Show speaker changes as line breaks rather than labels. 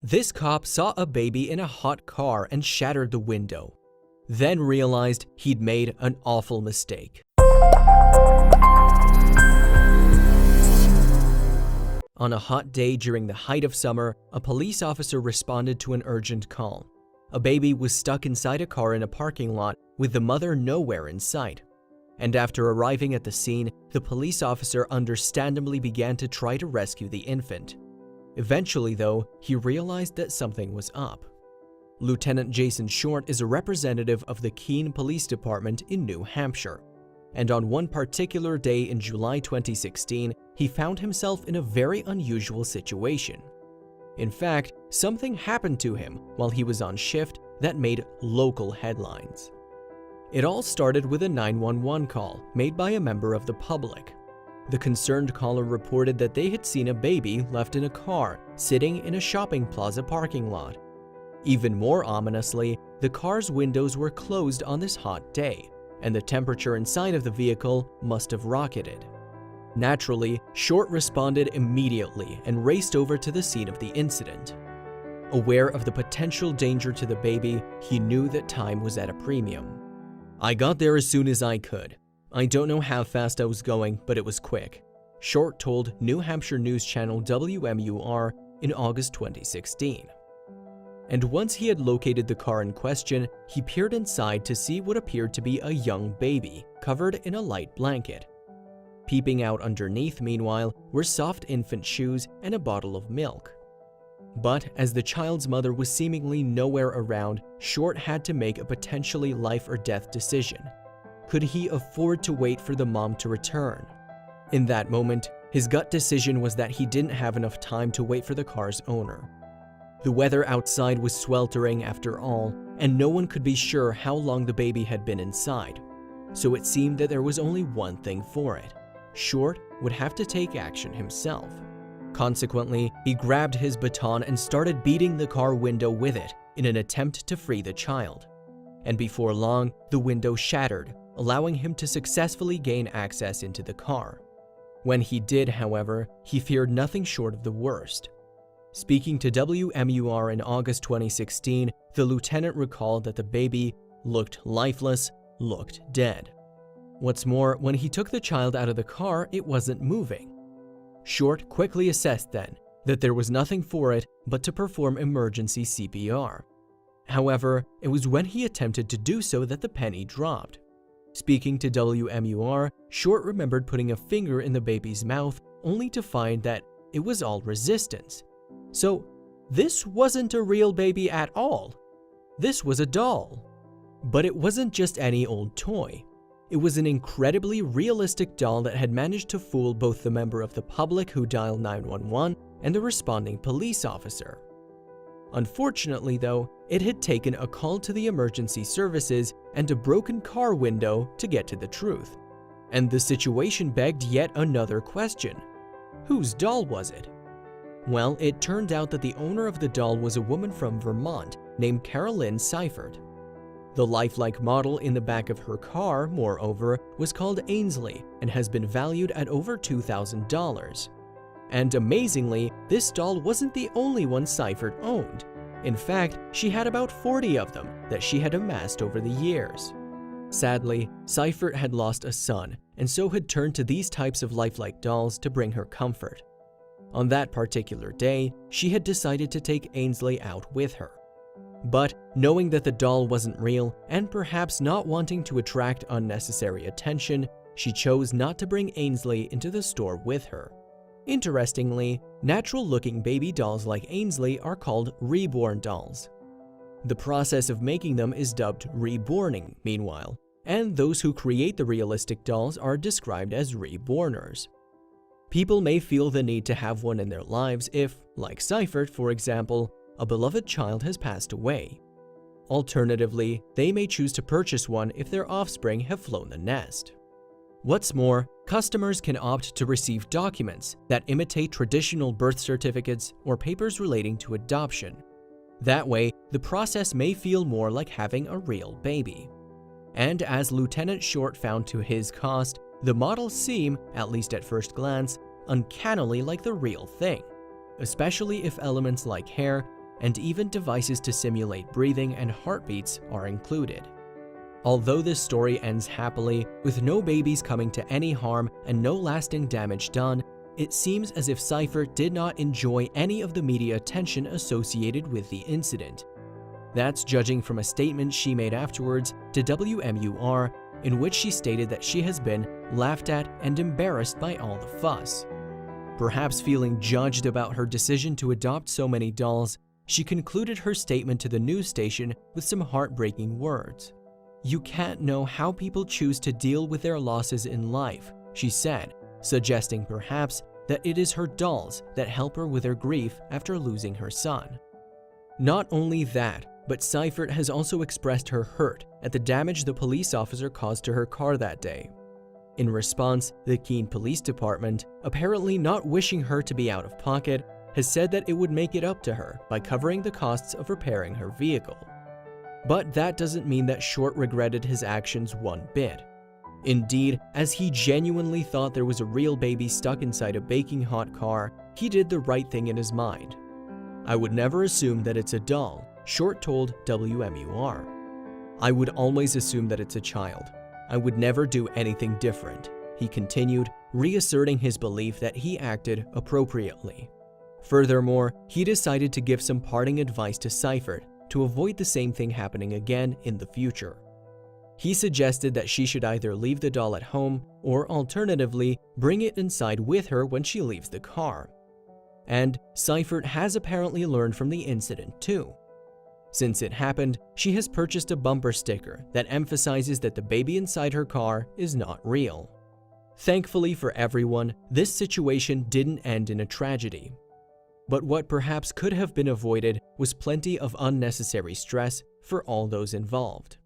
This cop saw a baby in a hot car and shattered the window, then realized he'd made an awful mistake. On a hot day during the height of summer, a police officer responded to an urgent call. A baby was stuck inside a car in a parking lot with the mother nowhere in sight. And after arriving at the scene, the police officer understandably began to try to rescue the infant. Eventually, though, he realized that something was up. Lieutenant Jason Short is a representative of the Keene Police Department in New Hampshire. And on one particular day in July 2016, he found himself in a very unusual situation. In fact, something happened to him while he was on shift that made local headlines. It all started with a 911 call made by a member of the public. The concerned caller reported that they had seen a baby left in a car sitting in a shopping plaza parking lot. Even more ominously, the car's windows were closed on this hot day, and the temperature inside of the vehicle must have rocketed. Naturally, Short responded immediately and raced over to the scene of the incident. Aware of the potential danger to the baby, he knew that time was at a premium. "I got there as soon as I could. I don't know how fast I was going, but it was quick," Short told New Hampshire news channel WMUR in August 2016. And once he had located the car in question, he peered inside to see what appeared to be a young baby covered in a light blanket. Peeping out underneath, meanwhile, were soft infant shoes and a bottle of milk. But as the child's mother was seemingly nowhere around, Short had to make a potentially life or death decision. Could he afford to wait for the mom to return? In that moment, his gut decision was that he didn't have enough time to wait for the car's owner. The weather outside was sweltering after all, and no one could be sure how long the baby had been inside. So it seemed that there was only one thing for it. Short would have to take action himself. Consequently, he grabbed his baton and started beating the car window with it in an attempt to free the child. And before long, the window shattered, allowing him to successfully gain access into the car. When he did, however, he feared nothing short of the worst. Speaking to WMUR in August 2016, the lieutenant recalled that the baby looked lifeless, looked dead. What's more, when he took the child out of the car, it wasn't moving. Short quickly assessed then that there was nothing for it but to perform emergency CPR. However, it was when he attempted to do so that the penny dropped. Speaking to WMUR, Short remembered putting a finger in the baby's mouth only to find that it was all resistance. So, this wasn't a real baby at all. This was a doll. But it wasn't just any old toy. It was an incredibly realistic doll that had managed to fool both the member of the public who dialed 911 and the responding police officer. Unfortunately, though, it had taken a call to the emergency services and a broken car window to get to the truth. And the situation begged yet another question. Whose doll was it? Well, it turned out that the owner of the doll was a woman from Vermont named Carolyn Seifert. The lifelike model in the back of her car, moreover, was called Ainsley and has been valued at over $2,000. And amazingly, this doll wasn't the only one Seifert owned. In fact, she had about 40 of them that she had amassed over the years. Sadly, Seifert had lost a son and so had turned to these types of lifelike dolls to bring her comfort. On that particular day, she had decided to take Ainsley out with her. But knowing that the doll wasn't real and perhaps not wanting to attract unnecessary attention, she chose not to bring Ainsley into the store with her. Interestingly, natural-looking baby dolls like Ainsley are called reborn dolls. The process of making them is dubbed reborning, meanwhile, and those who create the realistic dolls are described as reborners. People may feel the need to have one in their lives if, like Seifert for example, a beloved child has passed away. Alternatively, they may choose to purchase one if their offspring have flown the nest. What's more, customers can opt to receive documents that imitate traditional birth certificates or papers relating to adoption. That way, the process may feel more like having a real baby. And as Lieutenant Short found to his cost, the models seem, at least at first glance, uncannily like the real thing, especially if elements like hair and even devices to simulate breathing and heartbeats are included. Although this story ends happily, with no babies coming to any harm and no lasting damage done, it seems as if Seifert did not enjoy any of the media attention associated with the incident. That's judging from a statement she made afterwards to WMUR, in which she stated that she has been laughed at and embarrassed by all the fuss. Perhaps feeling judged about her decision to adopt so many dolls, she concluded her statement to the news station with some heartbreaking words. "You can't know how people choose to deal with their losses in life," she said, suggesting perhaps that it is her dolls that help her with her grief after losing her son. Not only that, but Seifert has also expressed her hurt at the damage the police officer caused to her car that day. In response, the Keene Police Department, apparently not wishing her to be out of pocket, has said that it would make it up to her by covering the costs of repairing her vehicle. But that doesn't mean that Short regretted his actions one bit. Indeed, as he genuinely thought there was a real baby stuck inside a baking hot car, he did the right thing in his mind. "I would never assume that it's a doll," Short told WMUR. "I would always assume that it's a child. I would never do anything different," he continued, reasserting his belief that he acted appropriately. Furthermore, he decided to give some parting advice to Seifert to avoid the same thing happening again in the future. He suggested that she should either leave the doll at home or alternatively bring it inside with her when she leaves the car. And Seifert has apparently learned from the incident too. Since it happened, she has purchased a bumper sticker that emphasizes that the baby inside her car is not real. Thankfully for everyone, this situation didn't end in a tragedy. But what perhaps could have been avoided was plenty of unnecessary stress for all those involved.